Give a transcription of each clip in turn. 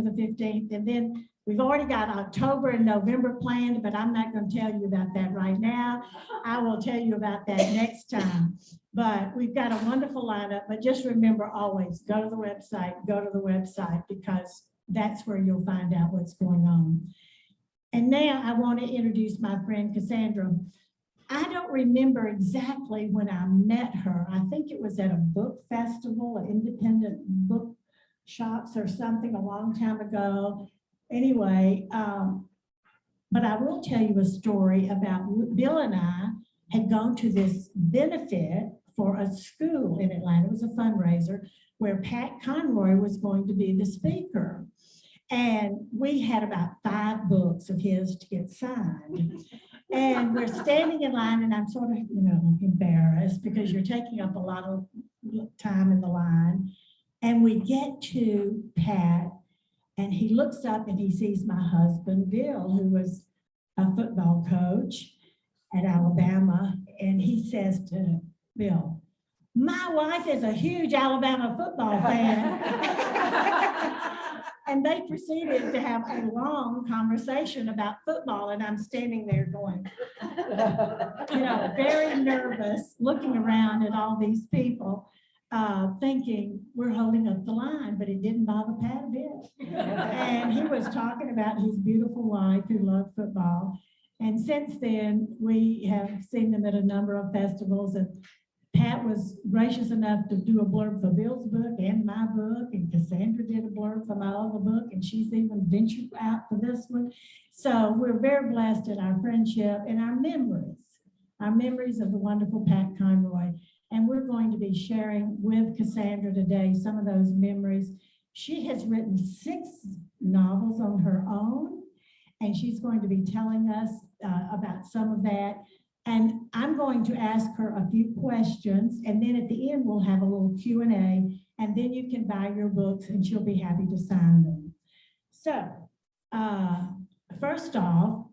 the 15th. And then we've already got October and November planned, but I'm not going to tell you about that right now. I will tell you about that next time. But we've got a wonderful lineup. But just remember always, go to the website, because that's where you'll find out what's going on. And now I want to introduce my friend Cassandra. I don't remember exactly when I met her. I think it was at a book festival, an independent book shops or something a long time ago. Anyway, but I will tell you a story about Bill and I had gone to this benefit for a school in Atlanta. It was a fundraiser where Pat Conroy was going to be the speaker. And we had about 5 books of his to get signed. And we're standing in line, and I'm sort of, embarrassed because you're taking up a lot of time in the line. And we get to Pat, and he looks up and he sees my husband, Bill, who was a football coach at Alabama. And he says to Bill, "My wife is a huge Alabama football fan." And they proceeded to have a long conversation about football. And I'm standing there going, very nervous, looking around at all these people, thinking we're holding up the line, but it didn't bother Pat a bit. And he was talking about his beautiful wife who loved football. And since then, we have seen them at a number of festivals, and Pat was gracious enough to do a blurb for Bill's book and my book, and Cassandra did a blurb for my other book, and she's even ventured out for this one. So we're very blessed in our friendship and our memories of the wonderful Pat Conroy. And we're going to be sharing with Cassandra today some of those memories. She has written 6 novels on her own, and she's going to be telling us about some of that. And I'm going to ask her a few questions, and then at the end, we'll have a little Q&A, and then you can buy your books, and she'll be happy to sign them. So, first off,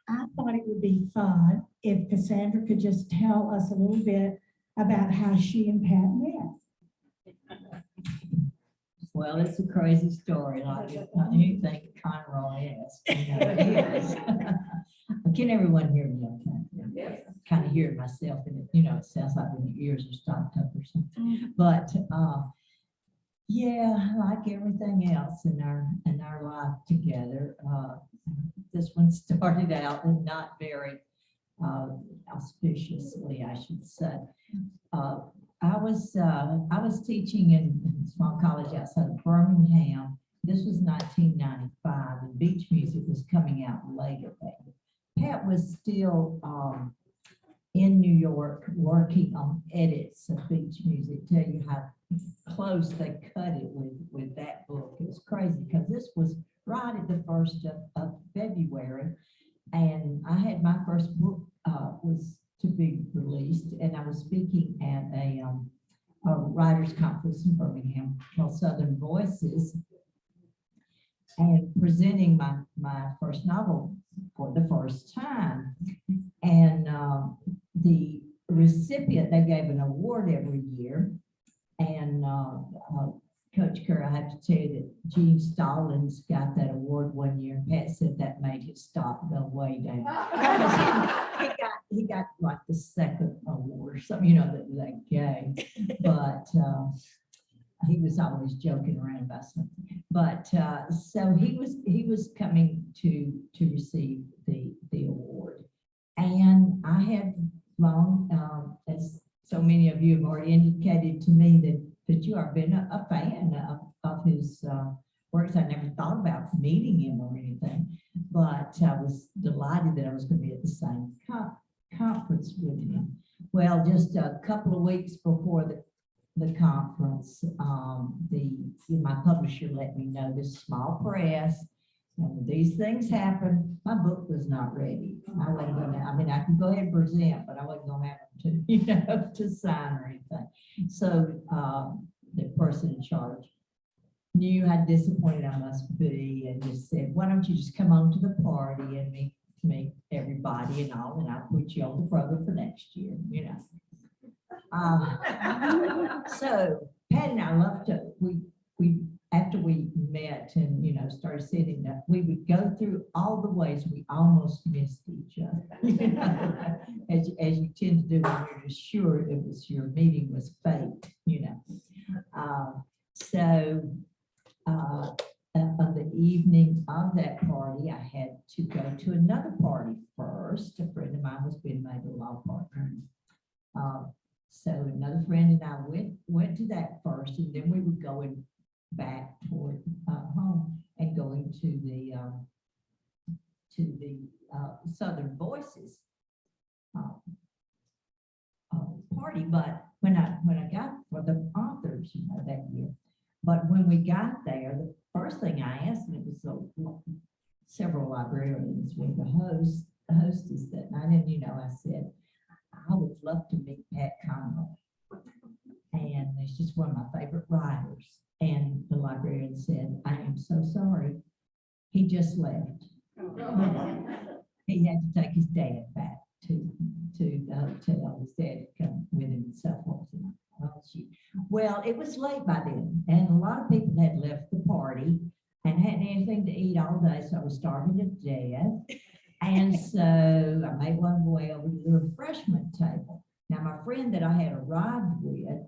I thought it would be fun if Cassandra could just tell us a little bit about how she and Pat met. Well, it's a crazy story, like anything Conroy is. Can everyone hear me okay? Yes. Kind of hear it myself, and it sounds like when your ears are stopped up or something. But yeah, like everything else in our life together, this one started out and not very auspiciously, I should say. I was teaching in a small college outside of Birmingham. This was 1995, and beach music was coming out later. Pat was still in New York working on edits of beach music. Tell you how close they cut it with that book. It was crazy because this was right at the 1st of February, and I had my first book was to be released, and I was speaking at a writers conference in Birmingham called Southern Voices, and presenting my first novel for the first time. And the recipient, they gave an award every year, and Coach Kerr, I have to tell you that Gene Stallings got that award one year, and Pat said that made his stock go way down. he got like the 2nd award or something, that they gave. But he was always joking around about something. But so he was coming to receive the award, and I had long, as so many of you have already indicated to me that you have been a fan of his works. I never thought about meeting him or anything, but I was delighted that I was going to be at the same conference with him. Well, just a couple of weeks before the conference, my publisher let me know, this small press, and when these things happen, my book was not ready. I wasn't going to, I could go ahead and present, but I wasn't going to have them to sign or anything. So the person in charge knew how disappointed I must be, and just said, "Why don't you just come on to the party and meet everybody and all, and I'll put you on the program for next year." So Pat and I loved it. We after we met and, you know, started sitting up, we would go through all the ways we almost missed each other. You know, as you tend to do when you're just sure it was your meeting was fate, you know. On the evening of that party, I had to go to another party first. A friend of mine was being made a law partner. So another friend and I went to that first, and then we were going back toward home and going to the Southern Voices party. But when I got for the authors, you know, that year. But when we got there, the first thing I asked, and it was several librarians with the hostess that night, and you know, I said, I would love to meet Pat Conroy. And he's just one of my favorite writers. And the librarian said, I am so sorry. He just left. He had to take his dad back to the hotel. His dad had come with him and so forth. Well, it was late by then, and a lot of people had left the party and hadn't anything to eat all day, so I was starving to death. And so I made my way over to the refreshment table. Now, my friend that I had arrived with,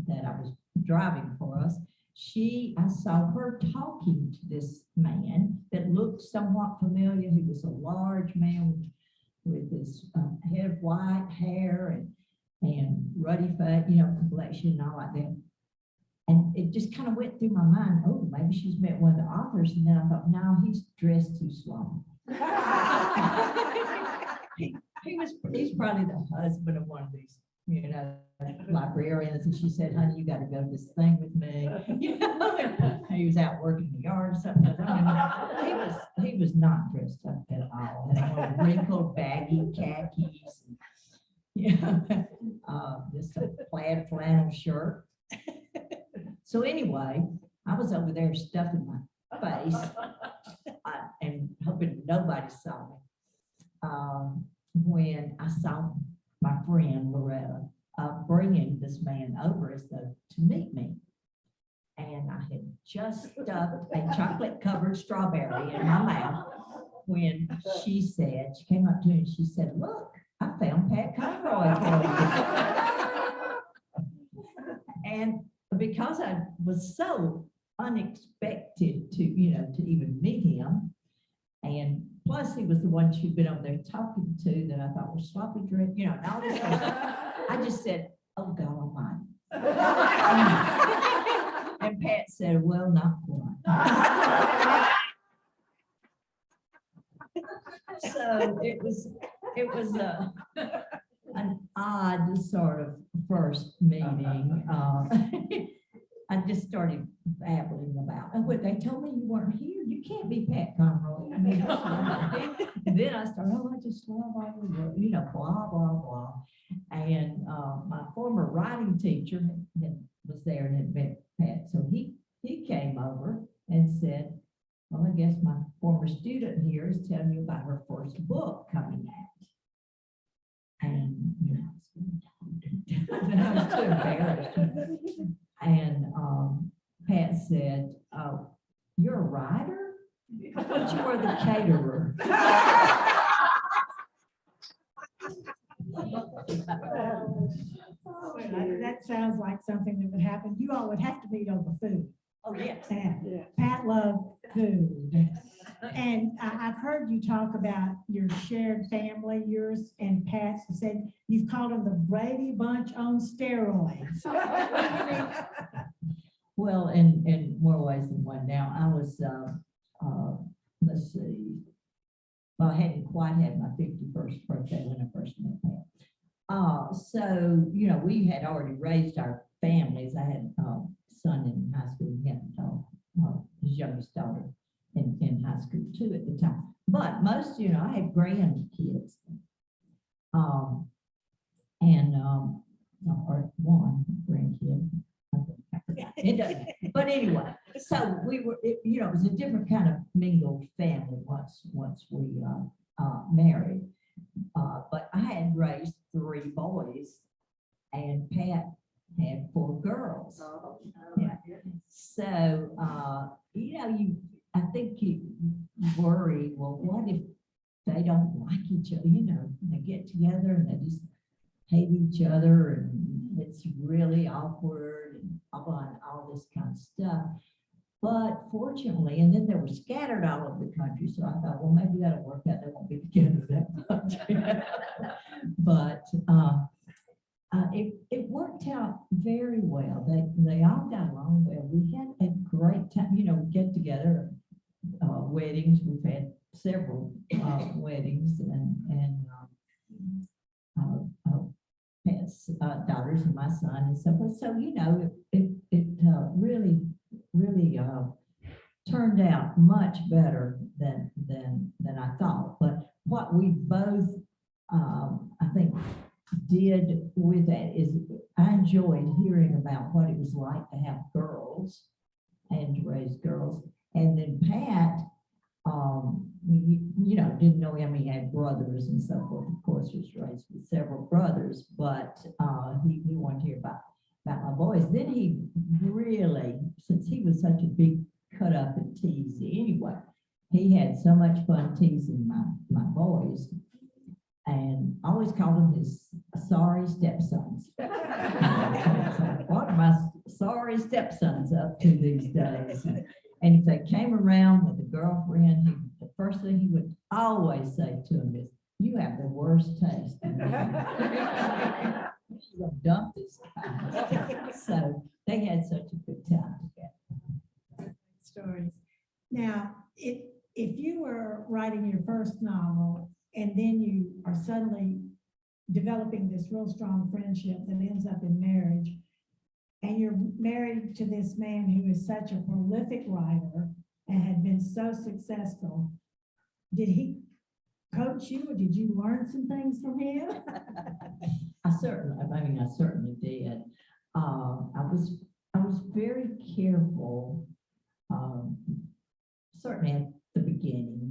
that I was driving for us, I saw her talking to this man that looked somewhat familiar. He was a large man with this head of white hair and ruddy face, you know, complexion and all like that. And it just kind of went through my mind, oh, maybe she's met one of the authors. And then I thought, no, he's dressed too slow. He's probably the husband of one of these, you know, librarians. And she said, honey, you got to go to this thing with me. You know, he was out working in the yard or something. He was not dressed up at all. And I wore wrinkled, baggy khakis. And, you know, just a plaid flannel shirt. So anyway, I was over there stuffing my face and hoping nobody saw me. When I saw my friend Loretta bringing this man over as though to meet me. And I had just stuffed a chocolate-covered strawberry in my mouth when she came up to me and she said, look, I found Pat Conroy for you. And because I was so unexpected to, you know, to even meet him, and plus he was the one she'd been over there talking to that I thought was sloppy drink, you know, and all this stuff. I just said, oh God Almighty. And Pat said, well, not quite. So it was an odd sort of first meeting. I just started babbling about, and when they told me you weren't here, you can't be Pat Conroy. I mean, and then I started, I just love all the work, you know, blah, blah, blah. And my former writing teacher was there and had met Pat. So he came over and said, well, I guess my former student here is telling you about her first book coming out. And you know, I was too embarrassed. And Pat said, oh, you're a writer? I thought you were the caterer. That sounds like something that would happen. You all would have to meet over food. Oh, yes. Yeah. Pat loved food. And I've heard you talk about your shared family, yours and Pat's. You said you've called them the Brady Bunch on steroids. Well, in more ways than one. Now, I was, let's see, well, I hadn't quite had my 51st birthday when I first met Pat. So, you know, we had already raised our families. I had a son in high school, he had his youngest daughter in high school too at the time. But most, you know, I had grandkids. Or one grandkid. It doesn't. But anyway, so we were, you know, it was a different kind of mingled family once we married. But I had raised 3 boys, and Pat had 4 girls. Oh, Yeah. So, I think you worry, well, what if they don't like each other? They get together and they just hate each other and it's really awkward and all this kind of stuff. But fortunately, and then they were scattered all over the country. So I thought, well, maybe that'll work out. They won't be together that much. But it worked out very well. They all got along well. We had a great time. We get together, weddings. We've had several weddings and Pat's daughters and my son and so forth. So it really turned out much better than I thought. But what we both I think did with that is I enjoyed hearing about what it was like to have girls and to raise girls. And then Pat, didn't know him. He had brothers and so forth. Of course, he was raised with several brothers, but he wanted to hear about my boys. Then he really, since he was such a big cut up and tease anyway, he had so much fun teasing my boys. And I always called them his sorry stepsons. So, what are my sorry stepsons up to these days? And if they came around with a girlfriend, the first thing he would always say to them is, "You have the worst taste." She's gonna dump this time. So they had such a good time together. Stories. Now, if you were writing your first novel and then you are suddenly developing this real strong friendship that ends up in marriage, and you're married to this man who is such a prolific writer and had been so successful, did he coach you or did you learn some things from him? I certainly did. I was very careful, certainly at the beginning,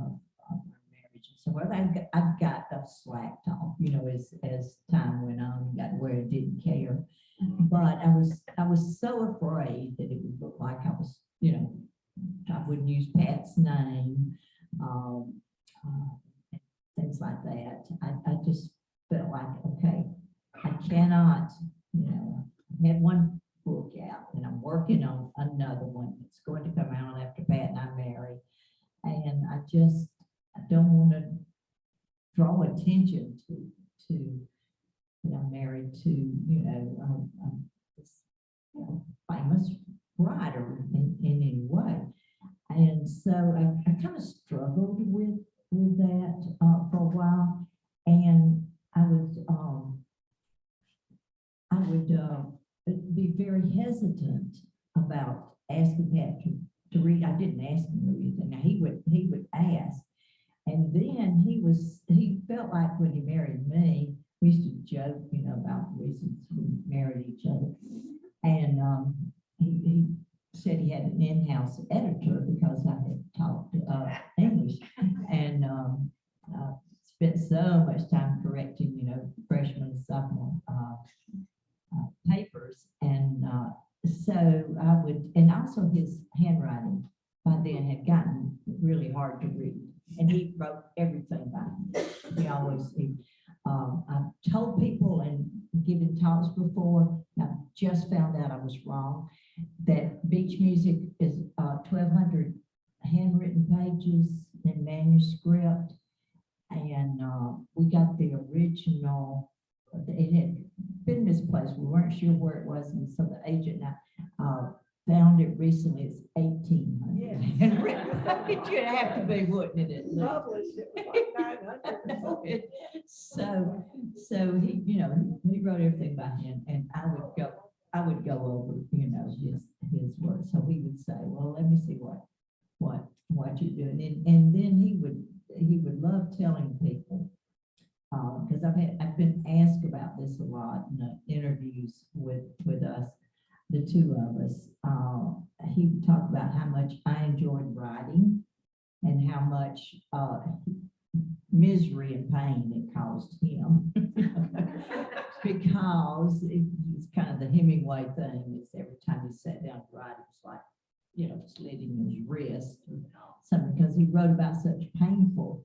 of our marriage. So I got slacked off, as time went on, got where I didn't care. But I was so afraid that it would look like I was, I wouldn't use Pat's name, things like that. I just felt like, okay, I cannot, I had one book out and I'm working on another one that's going to come out after Pat and I marry. And I don't want to draw attention to I'm married to, this famous writer in any way. And so I kind of struggled with that for a while. And I would be very hesitant about asking Pat to read. I didn't ask him to read anything. Now he would ask. And then he felt like when he married me, we used to joke, about the reasons we married each other. And he said he had an in-house editor because I had taught English and spent so much time correcting, freshman and sophomore papers. And so I would, and also his handwriting by then had gotten really hard to read. And he wrote everything by me. I've told people and given talks before, and I just found out I was wrong, that Beach Music is 1,200 handwritten pages in manuscript. And we got the original, it had been misplaced. We weren't sure where it was. And so the agent and I found it recently. It's 1,800. Yeah. It should have to be, wouldn't it? Published it was like 900. So he wrote everything by hand, and I would go over, his work. So he would say, well, let me see what you're doing. And then he would love telling people, because I've been asked about this a lot in the interviews with us, the two of us. He would talk about how much I enjoyed writing and how much misery and pain it caused him. Because it's kind of the Hemingway thing, is every time he sat down to write, it was like, slitting his wrist or something, because he wrote about such painful,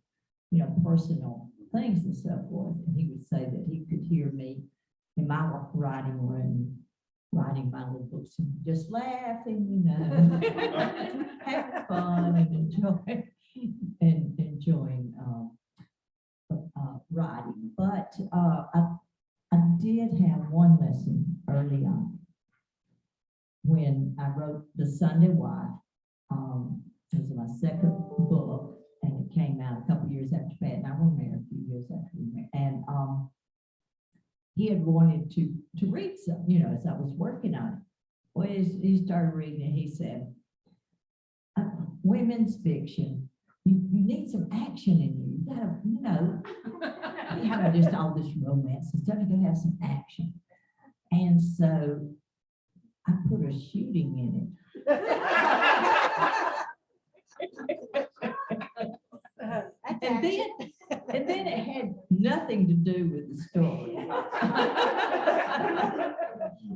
personal things and so forth. And he would say that he could hear me in my writing room, writing my little books and just laughing, having fun and enjoying writing. But I did have one lesson early on when I wrote The Sunday Wife. It was my second book, and it came out a couple years after Pat and I were married, a few years after we were married. And he had wanted to read some, as I was working on it. Well, he started reading and he said, women's fiction, you need some action in you. You gotta, you have just all this romance and stuff, you gotta have some action. And so I put a shooting in it. And then it had nothing to do with the story.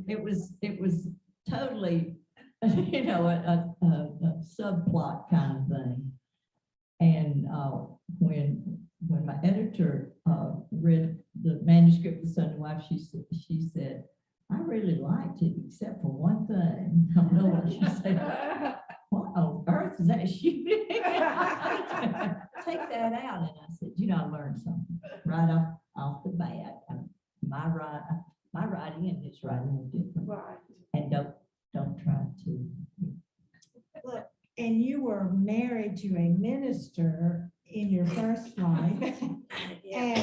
It was totally, a subplot kind of thing. And when my editor read the manuscript of Sunday Wife, she said, I really liked it, except for one thing. I don't know what she said. What on earth is that shooting? Take that out. And I said, I learned something right off the bat. My writing and his writing are different. Right. And don't try to. Look, and you were married to a minister in your first life, and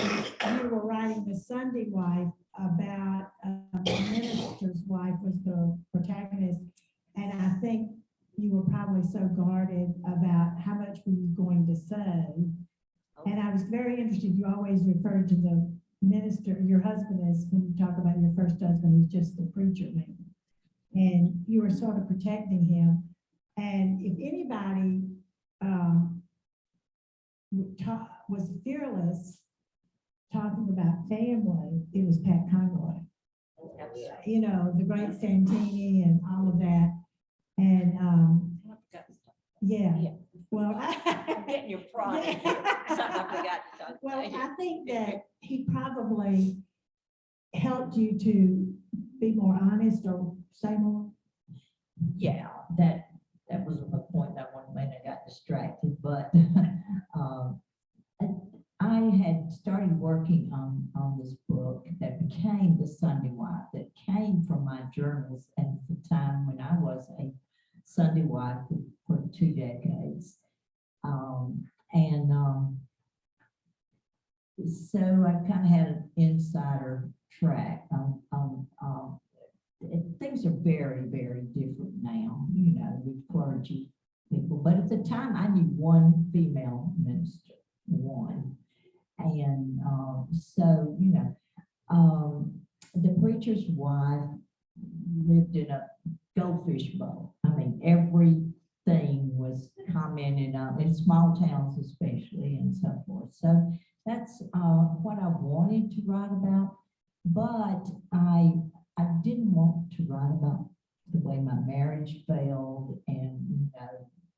you were writing The Sunday Wife about the minister's wife was the protagonist, and I think you were probably so guarded about how much were you going to say. And I was very interested, you always referred to the minister, your husband, as when you talk about your first husband, he's just the preacher man. And you were sort of protecting him. And if anybody was fearless talking about family, it was Pat Conroy. The great Santini and all of that. And well, I'm getting your pride. Something I forgot to talk well, about. I think that he probably helped you to be more honest or say more. Yeah, that was a point I wanted to make. I got distracted, but I had started working on this book that became The Sunday Wife, that came from my journals at the time when I was a Sunday wife for 2 decades. So I kind of had an insider track on things are very, very different now, with clergy people. But at the time, I knew one female minister, one. And so, the preacher's wife lived in a goldfish bowl. I mean, everything was commented on, in small towns especially, and so forth. So that's what I wanted to write about. But I didn't want to write about the way my marriage failed and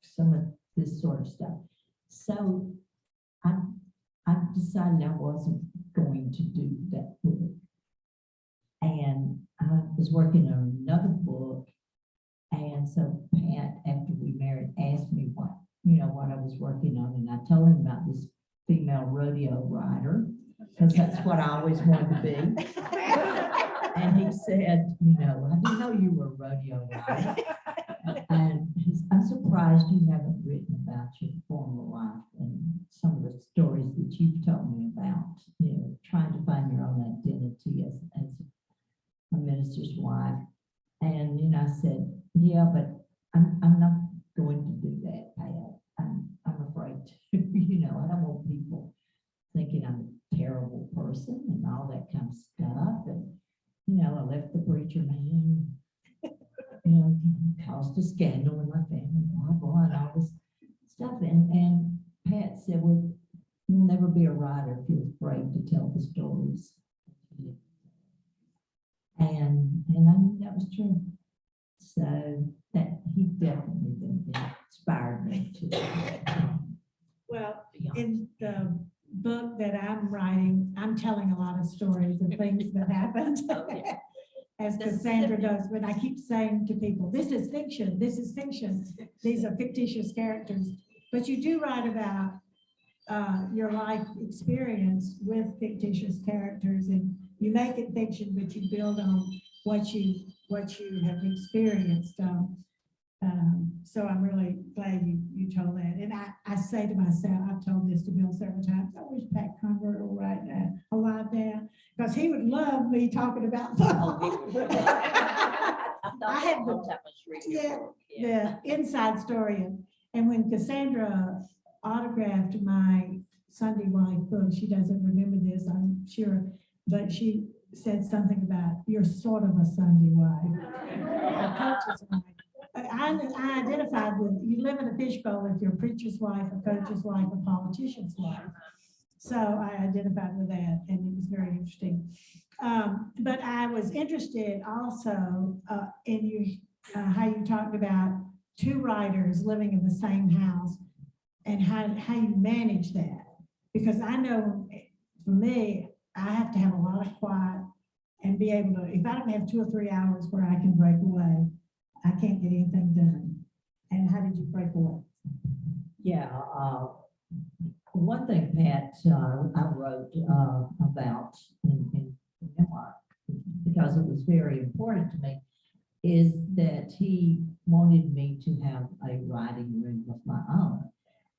some of this sort of stuff. So I decided I wasn't going to do that book. And I was working on another book. And so Pat, after we married, asked me what I was working on. And I told him about this female rodeo rider, because that's what I always wanted to be. And he said, I didn't know you were a rodeo rider. And I'm surprised you haven't written about your former life and some of the stories that you've told me about, trying to find your own identity as a minister's wife. And I said, yeah, but I'm not going to do that, Pat. I'm afraid to, I don't want people thinking I'm a terrible person and all that kind of stuff. And I left the preacher man, caused a scandal in my family, blah, blah, and all this stuff. And Pat said, well, you'll never be a writer if you're afraid to tell the stories. And I knew that was true. So that he definitely inspired me to. Well, in the book that I'm writing, I'm telling a lot of stories of things that happened. As Cassandra does, but I keep saying to people, this is fiction, this is fiction. These are fictitious characters. But you do write about your life experience with fictitious characters, and you make it fiction, but you build on what you have experienced. So I'm really glad you told that. And I say to myself, I've told this to Bill several times, I wish Pat Conroy were right now, alive now, because he would love me talking about football. I have the inside story. And when Cassandra autographed my Sunday Wife book, she doesn't remember this, I'm sure, but she said something about, you're sort of a Sunday wife, a coach's wife. I identified with, you live in a fishbowl if you're a preacher's wife, a coach's wife, a politician's wife. So I identified with that, and it was very interesting. But I was interested also in how you talked about two writers living in the same house and how you manage that. Because I know for me, I have to have a lot of quiet and be able to, if I don't have 2 or 3 hours where I can break away, I can't get anything done. And how did you break away? Yeah, one thing, Pat, I wrote about in memoir, because it was very important to me, is that he wanted me to have a writing room of my own.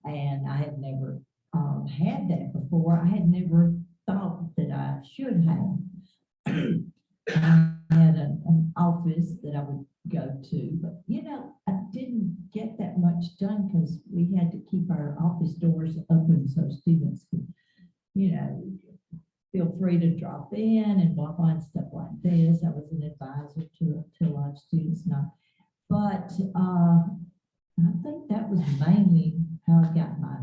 And I had never had that before. I had never thought that I should have. I had an office that I would go to, but I didn't get that much done because we had to keep our office doors open so students could, feel free to drop in and blah, blah, and stuff like this. I was an advisor to a lot of students now, but I think that was mainly how I got my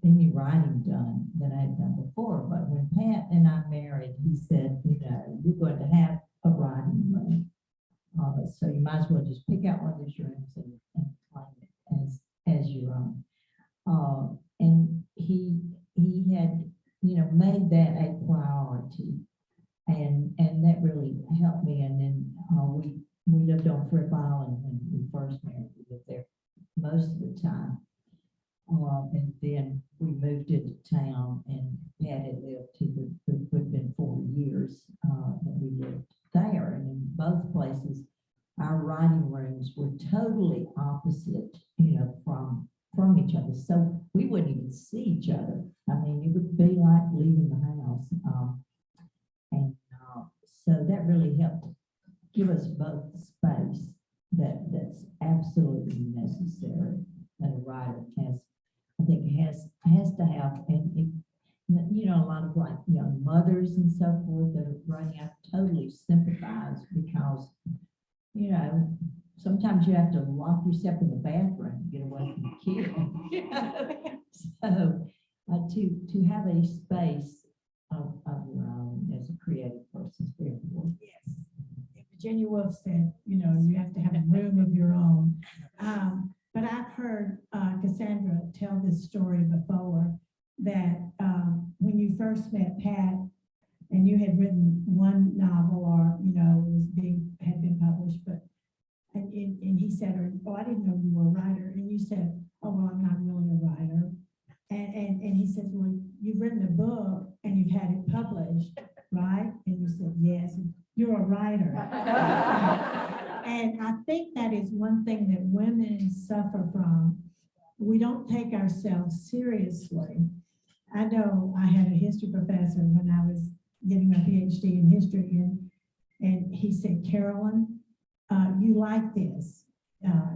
any writing done that I had done before. But when Pat and I married, he said, you're going to have a writing room. So you might as well just pick out one of these rooms and claim it as your own. And he had, made that a priority, and that really helped me. And then we lived on Fripp Island when we first married. We lived there most of the time. And then we moved into town, and Pat had lived, it would have been 4 years that we lived there. And in both places, our writing rooms were totally opposite, from each other. So we wouldn't even see each other. I mean, it would be like leaving the house. So that really helped give us both space that's absolutely necessary that a writer has. I think has to have, and a lot of like young mothers and so forth that are writing, I totally sympathize, because sometimes you have to lock yourself in the bathroom to get away from the kid. So to have a space of your own as a creative person is very important. Yes. Virginia Woolf said, you have to have a room of your own. But I've heard Cassandra tell this story before, that when you first met Pat and you had written one novel, or had been published, but and he said, I didn't know you were a writer, and you said, oh well, I'm not really a writer, and he says, well, you've written a book and you've had it published, right? And you said, yes, you're a writer. And I think that is one thing that women suffer from. We don't take ourselves seriously. I know I had a history professor when I was getting my PhD in history, and he said, Carolyn, you like this.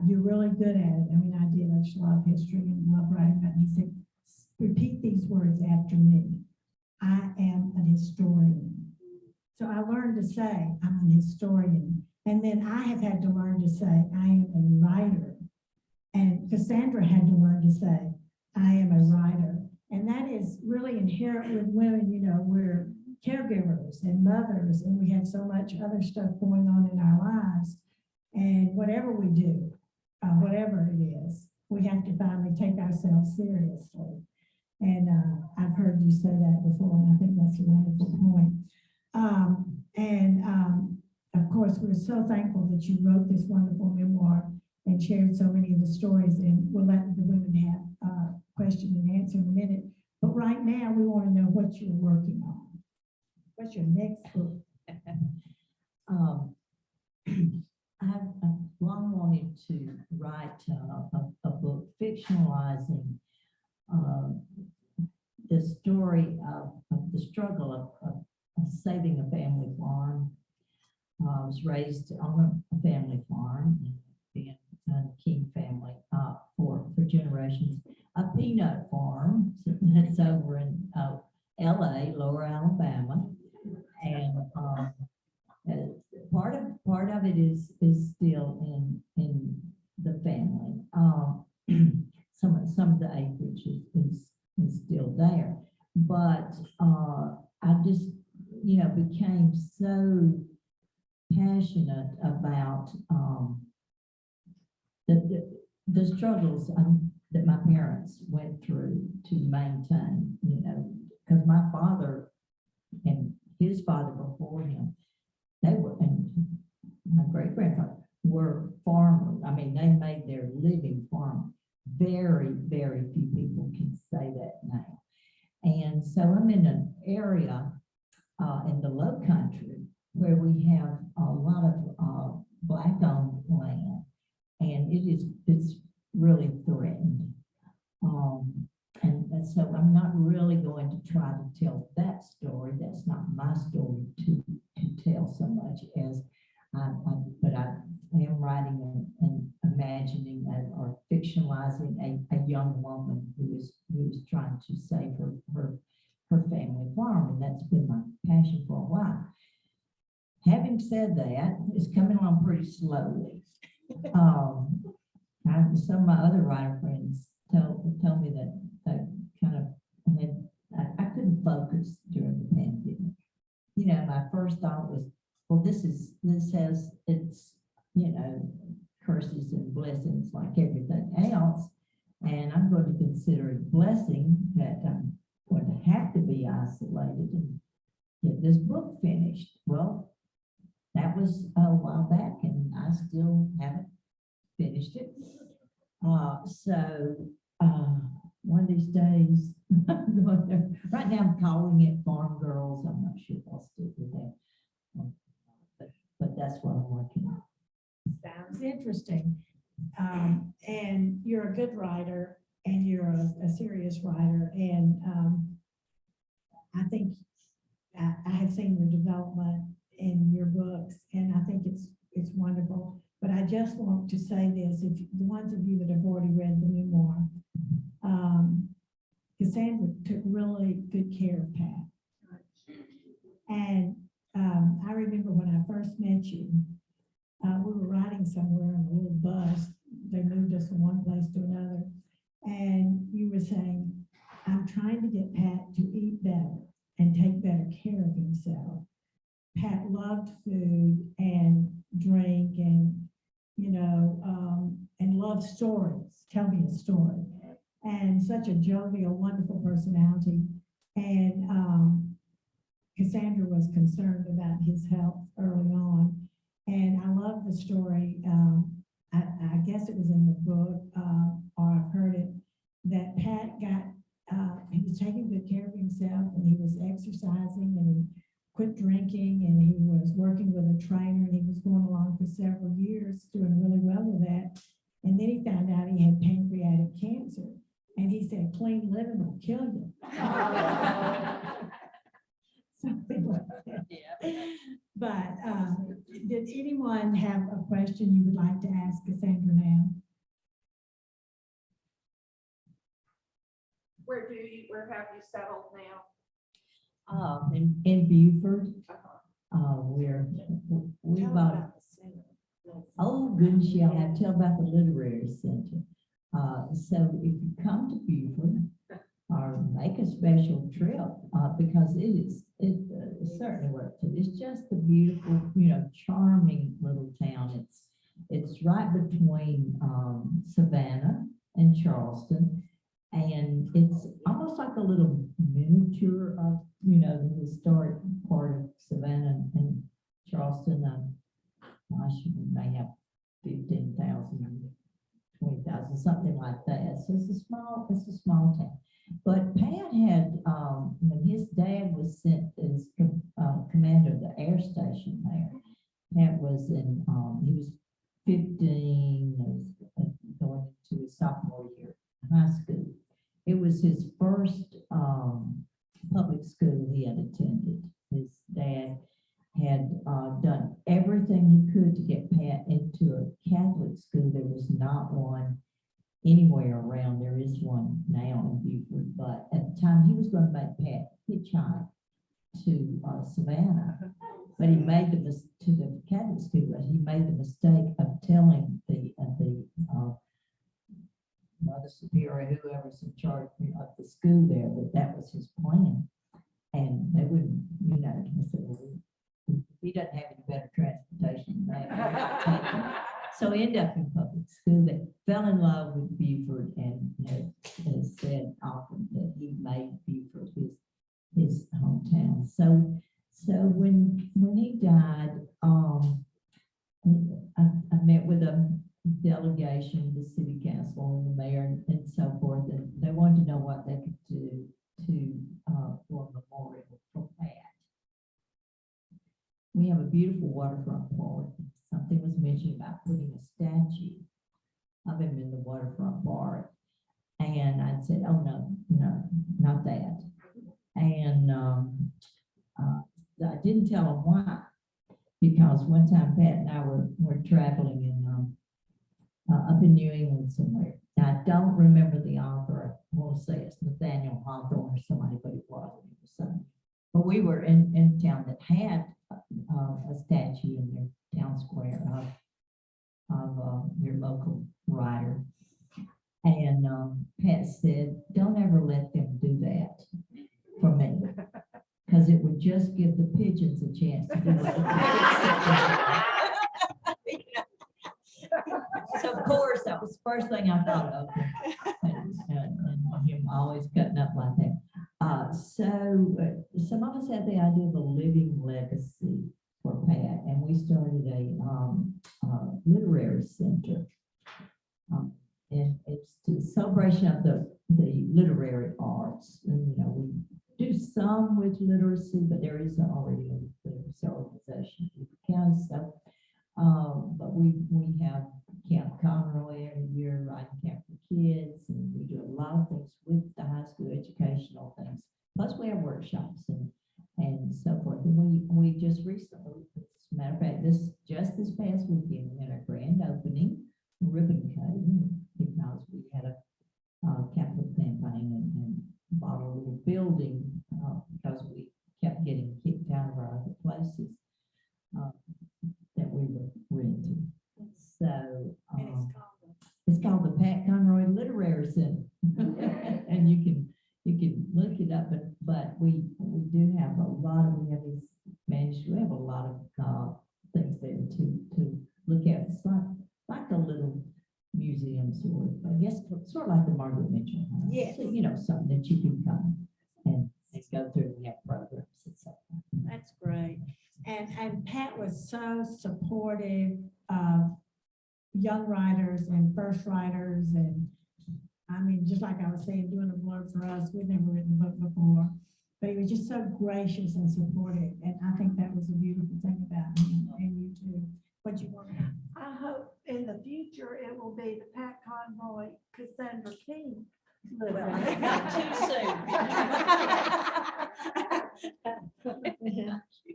You're really good at it. I mean, I did. I just love history and love writing about it. He said, repeat these words after me. I am an historian. So I learned to say, I'm an historian. And then I have had to learn to say, I am a writer. And Cassandra had to learn to say, I am a writer. And that is really inherent with women, you know, we're caregivers and mothers, and we have so much other stuff going on in our lives. And whatever we do, whatever it is, we have to finally take ourselves seriously. And I've heard you say that before, and I think that's a wonderful point. Of course, we're so thankful that you wrote this wonderful memoir and shared so many of the stories, and we'll let the women have question and answer in a minute. But right now, we want to know what you're working on. What's your next book? I've long wanted to write a book fictionalizing the story of the struggle of saving a family farm. I was raised on a family farm, being a King family for generations. A peanut farm that's over in LA, Lower Alabama, and part of it is still in the family. Some of the acreage is still there, but I just became so passionate about the struggles that my parents went through to maintain, because my father and his father before him, and my great grandfather were farmers. I mean, they made their living farming. Very, very few people can say that now. And so I'm in an area in the Low Country where we have a lot of Black-owned land, and it's really threatened. And so I'm not really going to try to tell that story. That's not my story to tell so much as but I am writing and imagining or fictionalizing a young woman who is trying to save her family farm, and that's been my passion for a while. Having said that, it's coming along pretty slowly. Some of my other writer friends tell me that I couldn't focus during the pandemic. My first thought was, well, this has its, curses and blessings like everything else. And I'm going to consider it a blessing that I'm going to have to be isolated and get this book finished. Well, that was a while back, and I still haven't finished it. One of these days, right now I'm calling it Farm Girls. I'm not sure if I'll stick with that. But that's what I'm working on. Sounds interesting. And you're a good writer, and you're a serious writer. And I think I have seen your development in your books, and I think it's wonderful. But I just want to say this, if the ones of you that have already read the memoir, Cassandra took really good care of Pat. And I remember when I first met you, we were riding somewhere in a little bus. They moved us from one place to another. And you were saying, I'm trying to get Pat to eat better and take better care of himself. Pat loved food and drink and, and loved stories. Tell me a story. And such a jovial, wonderful personality. And Cassandra was concerned about his health early on. And I love the story. I guess it was in the book, or I've heard it, that Pat he was taking good care of himself, and he was exercising, and he quit drinking, and he was working with a trainer, and he was going along for several years, doing really well with that. And then he found out he had pancreatic cancer. And he said, clean living will kill you. Something like that. Yeah. But did anyone have a question you would like to ask Cassandra now? Where have you settled now? In Beaufort, we Tell bought. about the center. Oh goodness, yeah, I have to tell about the literary center. So if you come to Beaufort, or make a special trip, because it certainly worth it. It's just a beautiful, charming little town. It's right between, Savannah and Charleston. And it's almost like a little miniature of, the historic part of Savannah and Charleston. I should may have 15,000, 20,000, something like that. So it's a small town. But Pat had, when his dad was sent as commander of the air station there, Pat was he was 15, going into his sophomore year in high school. It was his first public school he had attended. His dad had done everything he could to get Pat into a Catholic school. There was not one anywhere around. There is one now in Beaufort, but at the time he was going to make Pat hitchhike to Savannah, but he made to the Catholic school, but he made the mistake of telling the Mother Superior, whoever's in charge of the school there, that was his plan, and they wouldn't, he said, well, he doesn't have any better transportation than that. We're not taking it. So he ended up in public school. They fell in love with Beaufort and has said often that he made Beaufort his hometown. So when he died, I met with a delegation, the city council and the mayor and so forth, and they wanted to know what they could do to for a memorial for Pat. We have a beautiful waterfront park. Something was mentioned about putting a statue of him in the waterfront park. And I said, oh, no, not that. And I didn't tell him why, because one time Pat and I were traveling up in New England somewhere. Now, I don't remember the author. I won't say it's Nathaniel Hawthorne or somebody, but it wasn't. It was something. But we were in town that had a statue in their town square of their local writer. And Pat said, don't ever let them do that for me, because it would just give the pigeons a chance to do what the pigeons. So of course, that was the first thing I thought of, and him always cutting up like that. So some of us had the idea of a living legacy for Pat, and we started a literary center. And it's the celebration of the literary arts. And, we do some with literacy, but there is already a literacy organization in the county. So, but we have Camp Conroy every year, writing camp for kids, and we do a lot of things with the high school educational things. Plus, we have workshops and so forth. And we just recently, as a matter of fact, this past weekend, we had a grand opening, ribbon cutting, because we had a capital campaign and bought a little building because we kept getting kicked out of our other places that we were renting. So it's called the Pat Conroy Literary Center, and you can look it up. But we do have we have these managed. We have a lot of things there to look at. It's like a little museum sort of, I guess, sort of like the Margaret Mitchell House. Yes. So, something that you can come and go through and have programs and stuff. That's great. And Pat was so supportive of young writers and first writers. And I mean, just like I was saying, doing a blog for us, we'd never written a book before, but he was just so gracious and supportive. And I think that was a beautiful thing about him and you too. What you want? I hope in the future it will be the Pat Conroy, Cassandra King. Well, not too soon.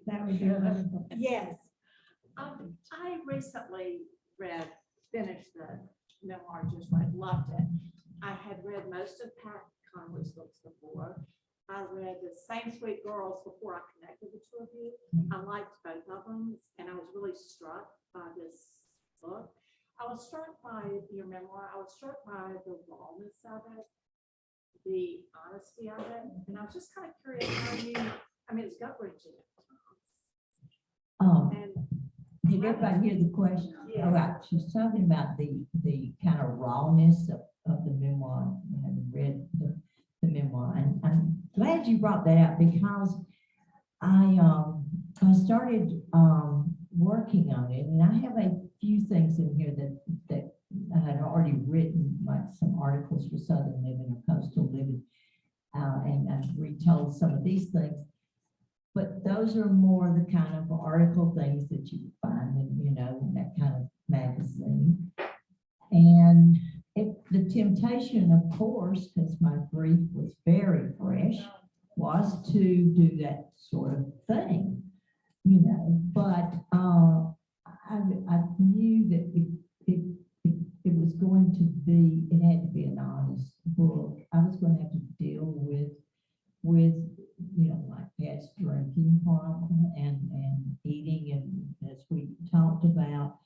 That would be wonderful. Yes. I recently finished the memoir, just like loved it. I had read most of Pat Conroy's books before. I read The Same Sweet Girls before I connected the two of you. I liked both of them, and I was really struck by this book. I was struck by your memoir. I was struck by the rawness of it, the honesty of it. And I was just kind of curious how you, I mean, it's gut wrenching. And Did everybody hear the question? Yeah. All right, she's talking about the kind of rawness of the memoir. I haven't read the memoir, and I'm glad you brought that up because I started working on it, and I have a few things in here that I had already written, like some articles for Southern Living or Coastal Living, and I've retold some of these things. But those are more the kind of article things that you find in, you know, in that kind of magazine. And the temptation, of course, because my grief was very fresh, was to do that sort of thing, you know. But I knew that it was going to be, it had to be an honest book. I was going to have to deal with you know, like Pat's drinking problem and eating, and as we talked about,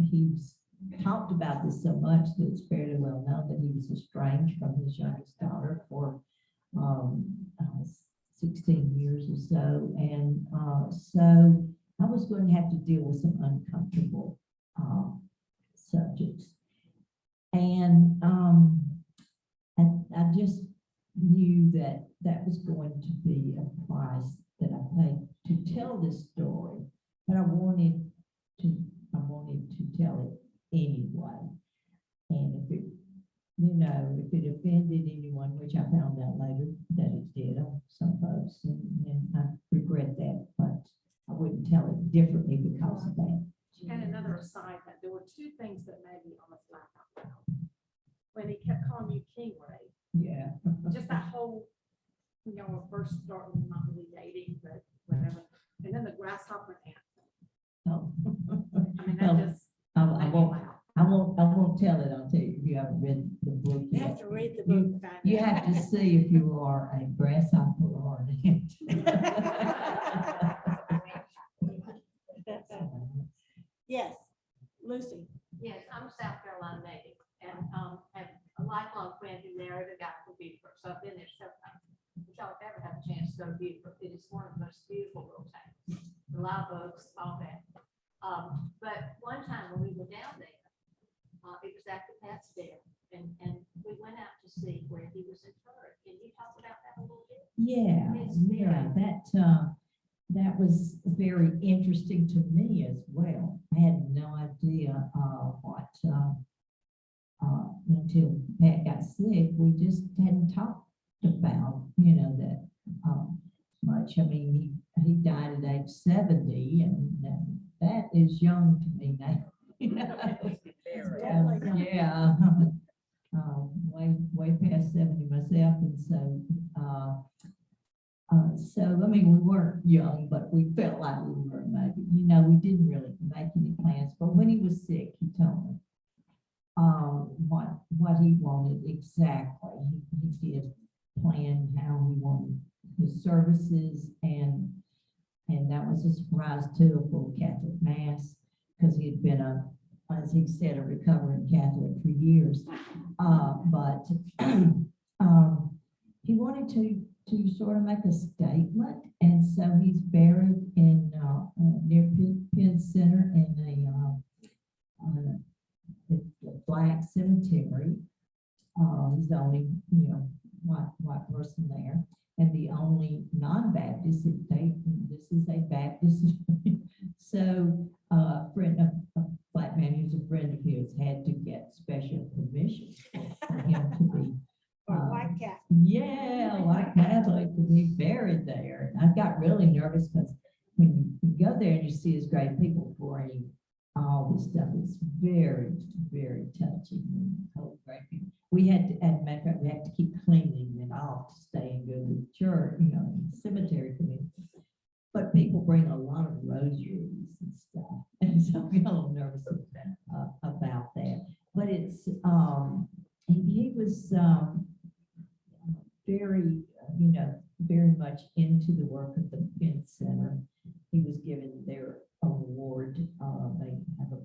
he's talked about this so much that it's fairly well known that he was estranged from his youngest daughter for 16 years or so, and so I was going to have to deal with some uncomfortable subjects, and I just knew that that was going to be a price that I paid to tell this story, but I wanted to tell it anyway. And if it, you know, if it offended anyone, which I found out later that it did on some folks, and I regret that, but I wouldn't tell it differently because of that. And another aside, that there were two things that made me almost laugh out loud. When he kept calling you King Ray, Yeah. just that whole, you know, first starting, not really dating, but whatever. And then the grasshopper anthem. Oh. I mean, Well, that just I made me won't, laugh. I won't tell it until you haven't read the book You yet. have to read the book. to find You out. have to see if you are a grasshopper or an ant. Yes, Lucy. Yes, I'm a South Carolina native and have a lifelong friend who married a guy from Beaufort, so I've been there several times. If y'all ever have a chance to go to Beaufort, it is one of the most beautiful little towns. The live oaks, all that. But one time when we were down there, it was after Pat's death, and we went out to see where he was interred. Can you talk about that a little bit? Yeah, that was very interesting to me as well. I had no idea what until Pat got sick. We just hadn't talked about, you know, that much. I mean, he died at age 70, and that is young to me now. You know? Definitely young. Yeah. Way past 70 myself, and so I mean, we weren't young, but we felt like we were maybe. You know, we didn't really make any plans. But when he was sick, he told me what he wanted exactly. He did plan how he wanted his services, and that was a surprise too, a full Catholic mass, because he had been as he said, a recovering Catholic for years. But he wanted to sort of make a statement, and so he's buried in near Penn Center in a black cemetery. He's the only, you know, white person there, and the only non-Baptist. This is a Baptist. So a black man who's a friend of his had to get special permission for him to be. White cat. Yeah, white Catholic to be buried there. I got really nervous because when you go there and you see his great people pouring all this stuff, it's very, very touching. And oh, great people. We had to, as a matter of fact, we had to keep cleaning it off to stay and go to the church, you know, cemetery community. But people bring a lot of rosaries and stuff, and so I'm a little nervous about that. But it's he was very, you know, very much into the work of the Penn Center. He was given their award. They have a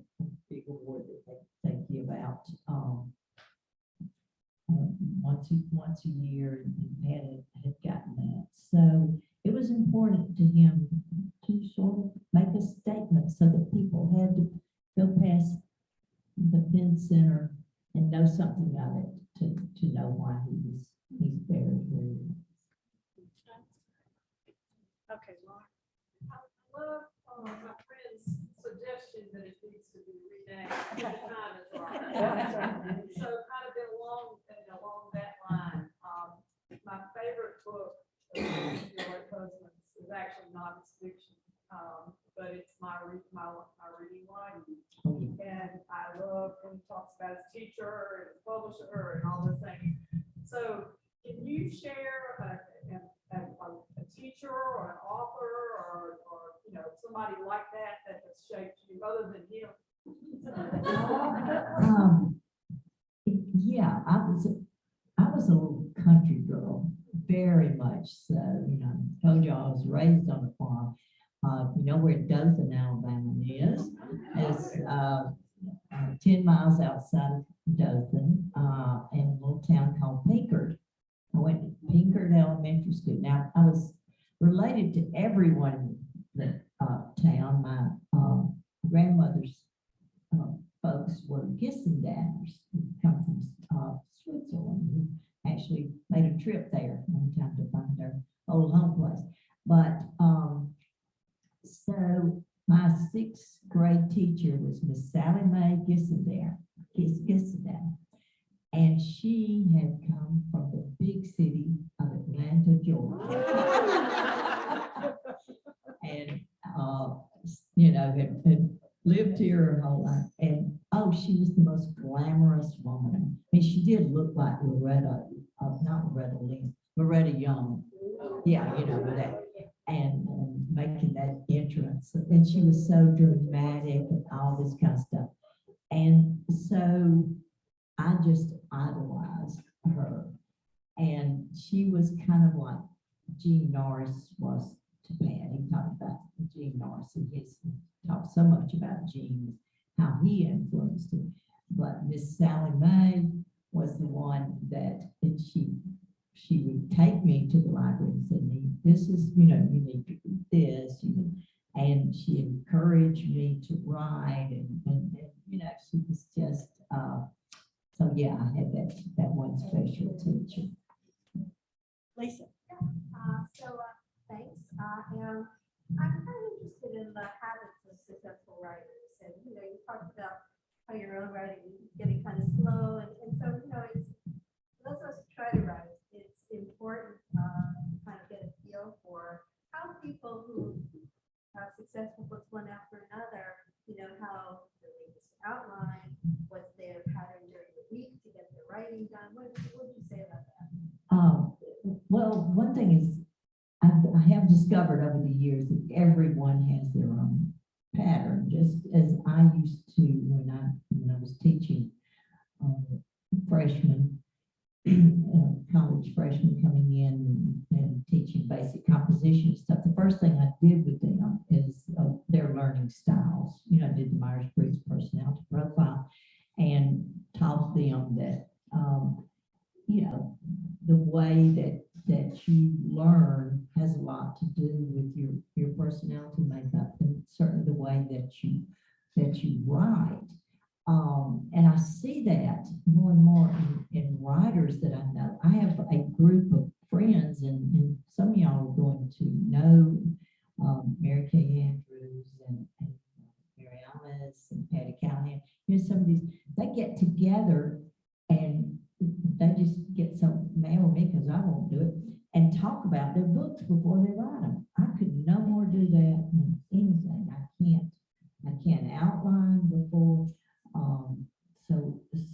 once a year, and had gotten that. So it was important to him to sort of make a statement so that people had to go past the Penn Center and know something of it to know why he's buried where he is. Okay, Laura. I love my friend's suggestion that it needs to be renamed. The time is right. So kind of been along that line. My favorite book of your late husband's is actually not his fiction, but it's my reading life. Oh, yeah. And I love when he talks about his teacher and his publisher and all those things. So can you share a teacher or an author or somebody like that has shaped you other than him? Yeah, I was a little country girl, very much so. Told you I was raised on a farm. You know where Dothan, Alabama is? It's 10 miles outside of Dothan, in a little town called Pinkard. I went to Pinkard Elementary School. Now, I was related to everyone in the town. My grandmother's folks were Gissendaners, who come from Switzerland, who actually made a trip there one time to find their old home place. But so my sixth grade teacher was Miss Sally Mae Gissendan, and she had come from the big city of Atlanta, Georgia. And had lived here her whole life. And she was the most glamorous woman. I mean, she did look like Loretta, not Loretta Lynn, Loretta Young. Yeah, with that. And making that entrance. And she was so dramatic and all this kind of stuff. And so I just idolized her. And she was kind of like Gene Norris was to Pat. He talked about Gene Norris and he talked so much about Gene, how he influenced him. But Miss Sally Mae was the one that she would take me to the library and say, this is, you need to read this, and she encouraged me to write and she was just, so yeah, I had that one special teacher. Lisa. Thanks. I'm kind of interested in the habits of successful writers. And, you talked about how your own writing is getting kind of slow. And so, it's those of us who try to write, it's important to kind of get a feel for how people who have successful books one after another, how they just outline, what's their pattern during the week to get their writing done. What would you say about that? Well, one thing is, I have discovered over the years that everyone has their own pattern, just as I used to when I was teaching freshmen, college freshmen coming in and teaching basic composition stuff. The first thing I did with them is their learning styles. I did the Myers-Briggs personality profile and taught them that, the way that you learn has a lot to do with your personality makeup and certainly the way that you write. And I see that more and more in writers that I know. I have a group of friends, and some of y'all are going to know Mary Kay Andrews and Mary Alice and Patty Callahan. Some of these, they get together and they just get some mail with me because I won't do it and talk about their books before they write them. I could no more do that than anything. I can't outline before.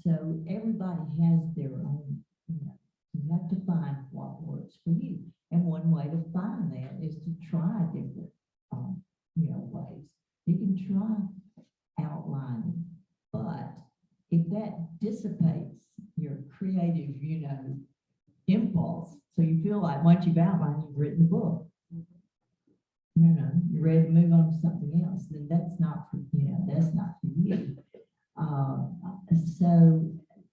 So everybody has their own, you have to find what works for you. And one way to find that is to try different, ways. You can try outlining, but if that dissipates your creative, impulse, so you feel like once you've outlined, you've written the book, you're ready to move on to something else, then that's not for you. So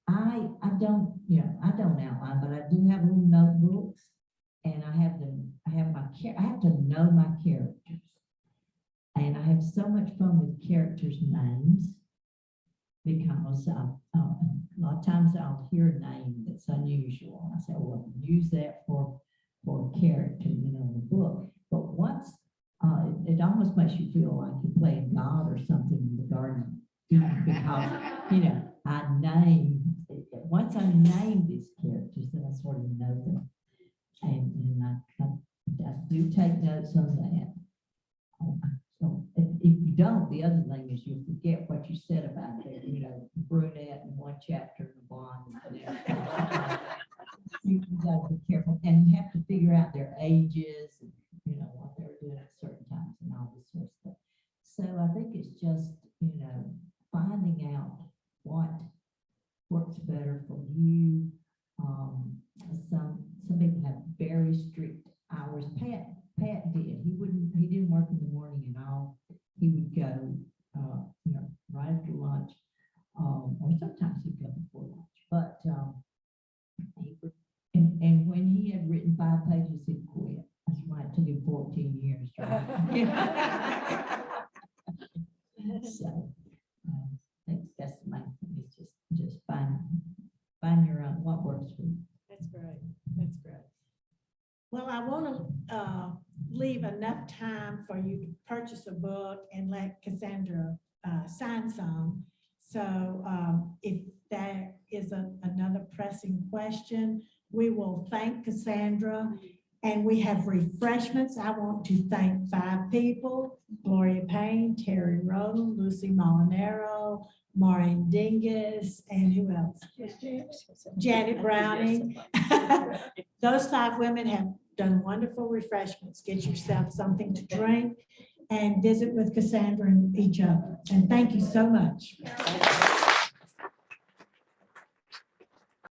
I don't outline outline, but I do have little notebooks. And I have I have to know my characters. And I have so much fun with characters' names. Because a lot of times I'll hear a name that's unusual. I say, well, I can use that for a character, in the book. But once, it almost makes you feel like you're playing God or something in the Garden of Eden, because, once I name these characters, then I sort of know them. And I do take notes on that. So if you don't, the other thing is you'll forget what you said about the, brunette in one chapter and the blonde. in the next. You gotta be careful and have to figure out their ages and, what they were doing at certain times and all this sort of stuff. So I think it's just, finding out what works better for you. Some people have very strict hours. Pat did. He didn't work in the morning at all. He would go, right after lunch, or sometimes he'd go before lunch. But he would, and when he had written 5 pages, he'd quit. That's why it took him 14 years. To write. So I think that's the main thing. Is just find your own what works for you. That's great. That's great. Well, I want to leave enough time for you to purchase a book and let Cassandra sign some. So if there is another pressing question, we will thank Cassandra. And we have refreshments. I want to thank 5 people: Gloria Payne, Terry Rowland, Lucy Molinaro, Maureen Dingus, and who else? Janet Browning. Those 5 women have done wonderful refreshments. Get yourself something to drink and visit with Cassandra and each other. And thank you so much.